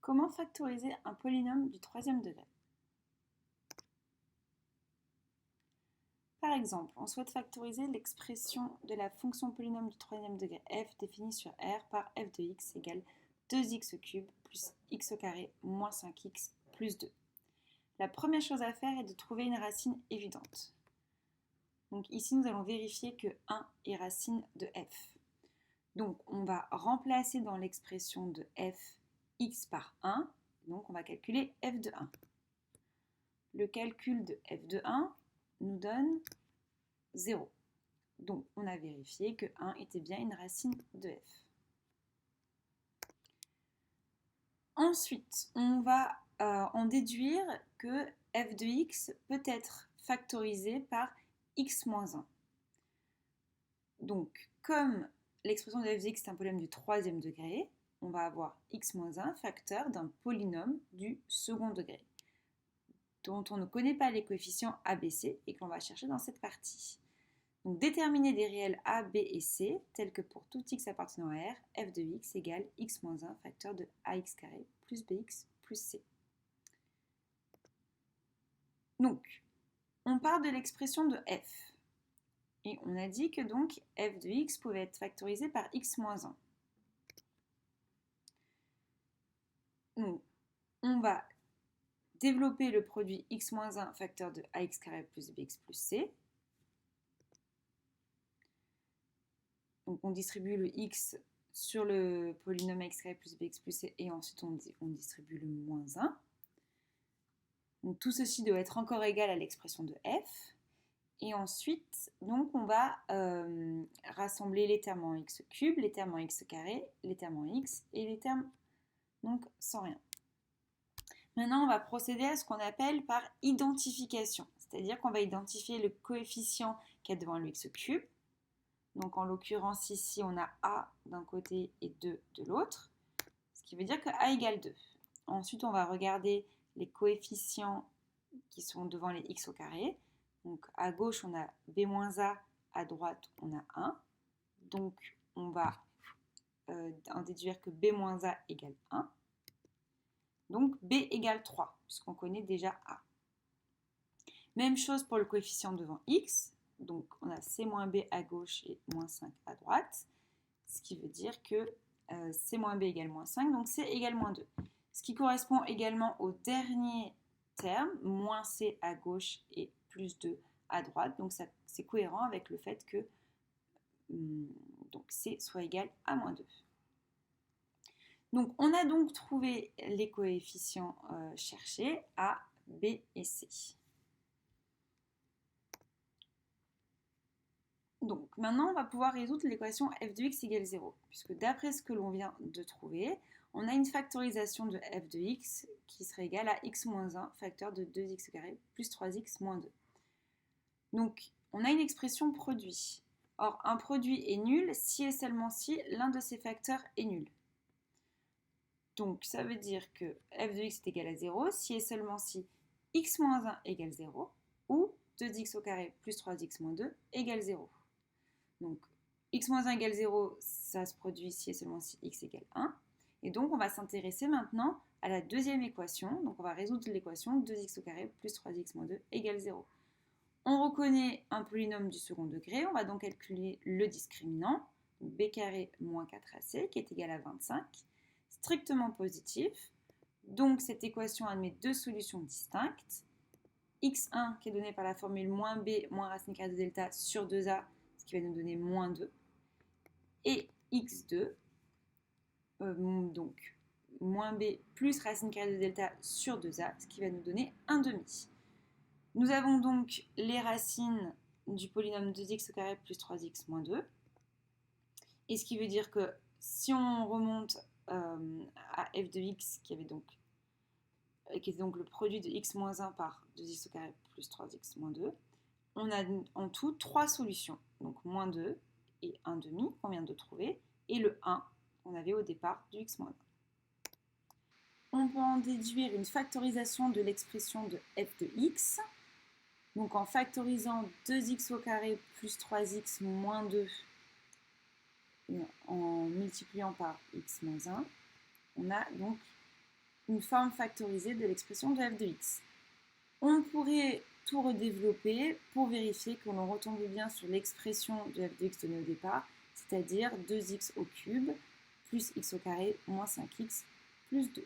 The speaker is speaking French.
Comment factoriser un polynôme du troisième degré? Par exemple, on souhaite factoriser l'expression de la fonction polynôme du troisième degré f définie sur R par f de x égale 2x au cube plus x au carré moins 5x plus 2. La première chose à faire est de trouver une racine évidente. Donc ici, nous allons vérifier que 1 est racine de f. Donc on va remplacer dans l'expression de f x par 1. Donc on va calculer f de 1. Le calcul de f de 1 nous donne 0. Donc on a vérifié que 1 était bien une racine de f. Ensuite, on va en déduire que f de x peut être factorisé par x moins 1. Donc, comme l'expression de f de x est un polynôme du troisième degré, on va avoir x moins 1 facteur d'un polynôme du second degré, dont on ne connaît pas les coefficients a, b, c et qu'on va chercher dans cette partie. Donc, déterminer des réels a, b et c, tels que pour tout x appartenant à R, f de x égale x moins 1 facteur de ax carré plus bx plus c. Donc, on part de l'expression de f. Et on a dit que donc f de x pouvait être factorisé par x moins 1. Donc, on va développer le produit x moins 1 facteur de ax carré plus bx plus c. Donc on distribue le x sur le polynôme x carré plus bx plus c et ensuite on distribue le moins 1. Donc tout ceci doit être encore égal à l'expression de f. Et ensuite, donc, on va rassembler les termes en x cube, les termes en x carré, les termes en x et les termes donc sans rien. Maintenant, on va procéder à ce qu'on appelle par identification. C'est-à-dire qu'on va identifier le coefficient qu'il y a devant le x cube. Donc en l'occurrence ici, on a a d'un côté et 2 de l'autre. Ce qui veut dire que a égale 2. Ensuite, on va regarder les coefficients qui sont devant les x au carré. Donc à gauche, on a b moins a, à droite, on a 1. Donc on va en déduire que b moins a égale 1. Donc b égale 3, puisqu'on connaît déjà a. Même chose pour le coefficient devant x. Donc on a c moins b à gauche et moins 5 à droite. Ce qui veut dire que c moins b égale moins 5, donc c égale moins 2. Ce qui correspond également au dernier terme, moins c à gauche et plus 2 à droite. Donc c'est cohérent avec le fait que donc c soit égal à moins 2. Donc on a donc trouvé les coefficients cherchés a, b et c. Donc maintenant on va pouvoir résoudre l'équation f de x égale 0, puisque d'après ce que l'on vient de trouver, on a une factorisation de f de x qui serait égale à x moins 1 facteur de 2x carré plus 3x moins 2. Donc on a une expression produit. Or un produit est nul si et seulement si l'un de ses facteurs est nul. Donc ça veut dire que f de x est égal à 0 si et seulement si x moins 1 égale 0 ou 2x au carré plus 3x moins 2 égale 0. Donc x moins 1 égale 0, ça se produit si et seulement si x égale 1. Et donc on va s'intéresser maintenant à la deuxième équation. Donc on va résoudre l'équation 2x au carré plus 3x moins 2 égale 0. On reconnaît un polynôme du second degré. On va donc calculer le discriminant, b carré moins 4ac, qui est égal à 25, strictement positif. Donc cette équation admet deux solutions distinctes. x1 qui est donné par la formule moins b moins racine carrée de delta sur 2a, ce qui va nous donner moins 2. Et x2, donc moins b plus racine carrée de delta sur 2a, ce qui va nous donner 1 demi. Nous avons donc les racines du polynôme 2x au carré plus 3x moins 2. Et ce qui veut dire que si on remonte à f de x, qui est donc le produit de x moins 1 par 2x au carré plus 3x moins 2, on a en tout 3 solutions. Donc moins 2 et 1 demi qu'on vient de trouver, et le 1 qu'on avait au départ du x moins 1. On peut en déduire une factorisation de l'expression de f de x. Donc en factorisant 2x au carré plus 3x moins 2, et en multipliant par x moins 1, on a donc une forme factorisée de l'expression de f de x. On pourrait tout redévelopper pour vérifier que l'on retombe bien sur l'expression de f de x donnée au départ, c'est-à-dire 2x au cube plus x au carré moins 5x plus 2.